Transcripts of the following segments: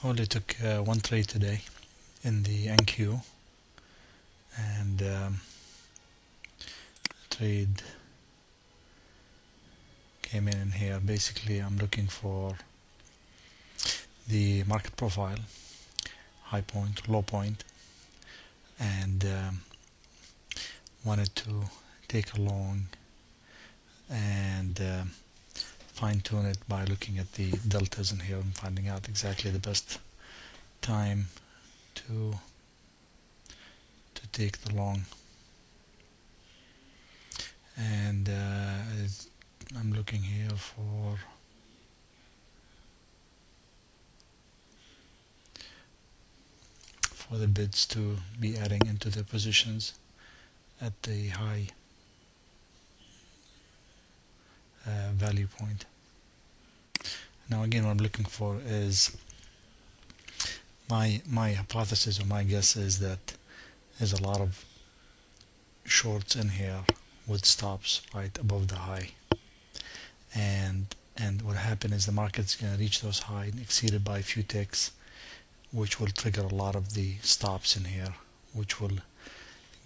I only took one trade today in the NQ, and trade came in here. Basically, I'm looking for the market profile, high point, low point, and wanted to take a long and fine-tune it by looking at the deltas in here and finding out exactly the best time to take the long. And I'm looking here for the bids to be adding into their positions at the high value point. Now again, what I'm looking for is my hypothesis, or my guess, is that there's a lot of shorts in here with stops right above the high, and what happened is the market's going to reach those highs exceeded by a few ticks, which will trigger a lot of the stops in here, which will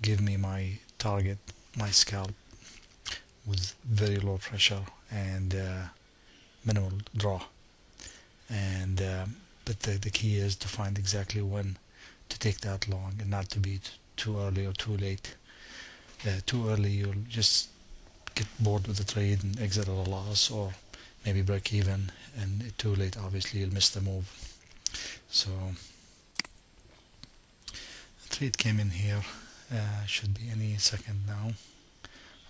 give me my target, my scalp, with very low pressure and minimal draw. And but the key is to find exactly when to take that long, and not to be too early or too late. Too early, you'll just get bored with the trade and exit at a loss, or maybe break even, and too late, obviously, you'll miss the move. So the trade came in here, should be any second now.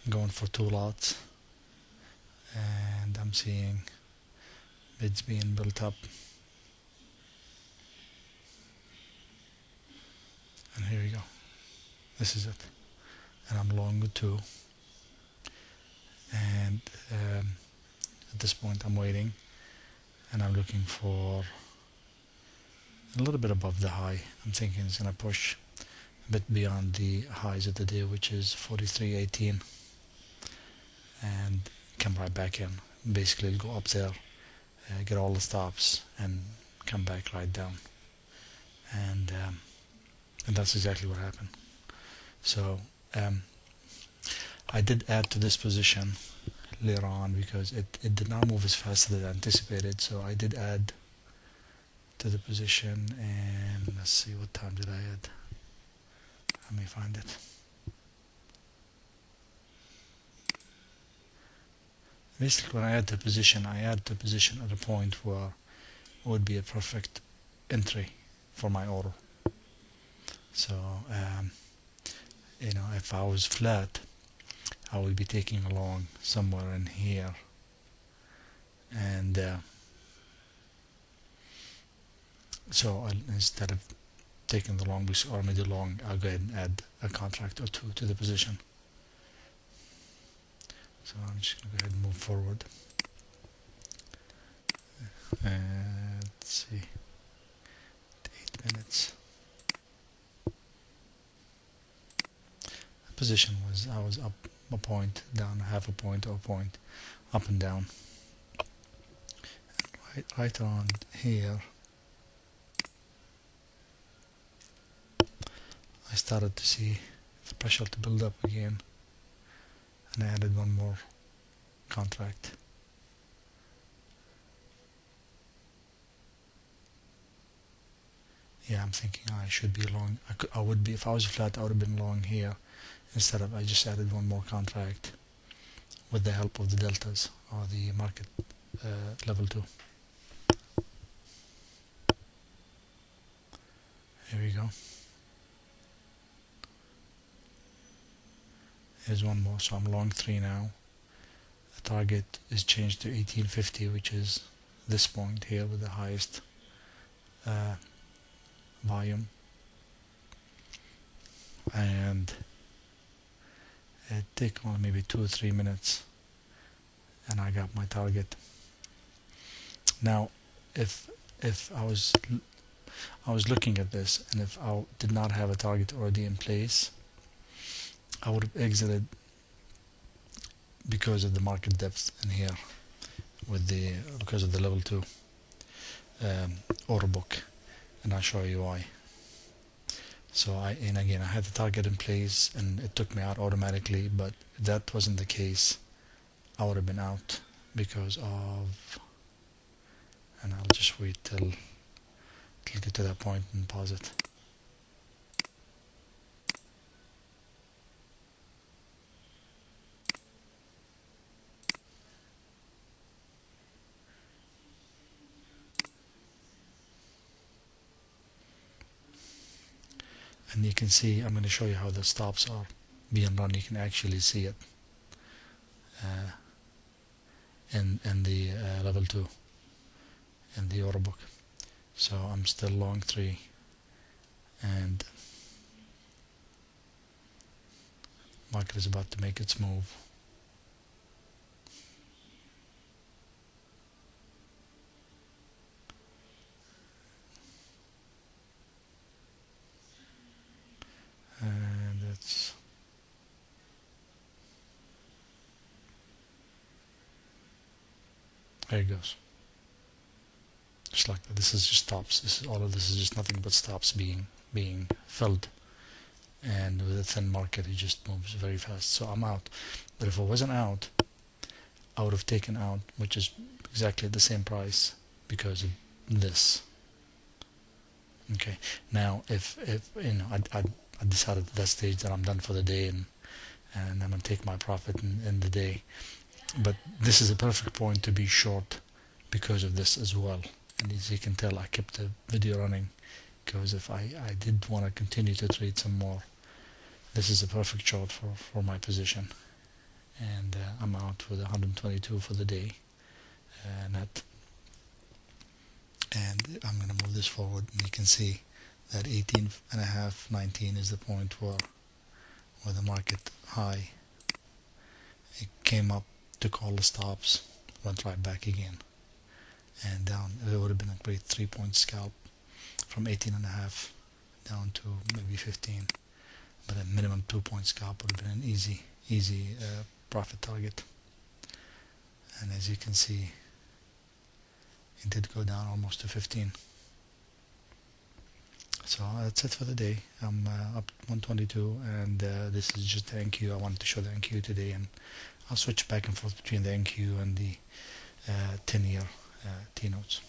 I'm going for 2 lots, and I'm seeing bids being built up. And here we go. This is it. And I'm long with 2. And at this point I'm waiting, and I'm looking for a little bit above the high. I'm thinking it's going to push a bit beyond the highs of the day, which is 43.18, and come right back in. Basically it'll go up there, get all the stops, and come back right down. And that's exactly what happened. So I did add to this position later on, because it did not move as fast as I anticipated. So I did add to the position, and let's see, what time did I add? Let me find it. Basically, when I add the position, I add the position at a point where it would be a perfect entry for my order. So if I was flat, I would be taking along somewhere in here, and so instead of taking the long or middle long, I'll go ahead and add a contract or 2 to the position. So I'm just going to go ahead and move forward. Let's see, 8 minutes. The position was, I was up a point, down a half a point, or a point, up and down. And right around here, I started to see the pressure to build up again, and I added 1 more contract. Yeah, I'm thinking I should be long. I would be, if I was flat, I would have been long here. Instead of, I just added 1 more contract with the help of the deltas, or the market level 2. Here we go. Here's 1 more, so I'm long 3 now. The target is changed to 1850, which is this point here with the highest volume, and it took only maybe 2 or 3 minutes, and I got my target. Now, if I was looking at this, and if I did not have a target already in place, I would have exited because of the market depth in here, because of the level 2 order book. and I'll show you why. So and again, I had the target in place and it took me out automatically, but if that wasn't the case, I would have been out because of, and I'll just wait till get to that point and pause it. And you can see, I'm going to show you how the stops are being run. You can actually see it uh, in the level 2 in the order book. So I'm still long 3, and market is about to make its move. And it's there it goes. Just like that. This is just stops. All of this is just nothing but stops being filled. And with a thin market, it just moves very fast. So I'm out. But if I wasn't out, I would have taken out, which is exactly the same price because of this. Okay. Now, if you know, I decided at that stage that I'm done for the day and I'm gonna take my profit in the day. But this is a perfect point to be short because of this as well. And as you can tell, I kept the video running because if I did want to continue to trade some more, this is a perfect short for my position. And I'm out with 122 for the day net. And I'm going to move this forward, and you can see that 18 and a half, 19 is the point where the market high, it came up to call the stops, went right back again and down. It would have been a great 3-point scalp from 18 and a half down to maybe 15, but a minimum 2-point scalp would have been an easy profit target. And as you can see, it did go down almost to 15. So that's it for the day. I'm up 122, and this is just the NQ. I wanted to show the NQ today, and I'll switch back and forth between the NQ and the 10-year T-notes.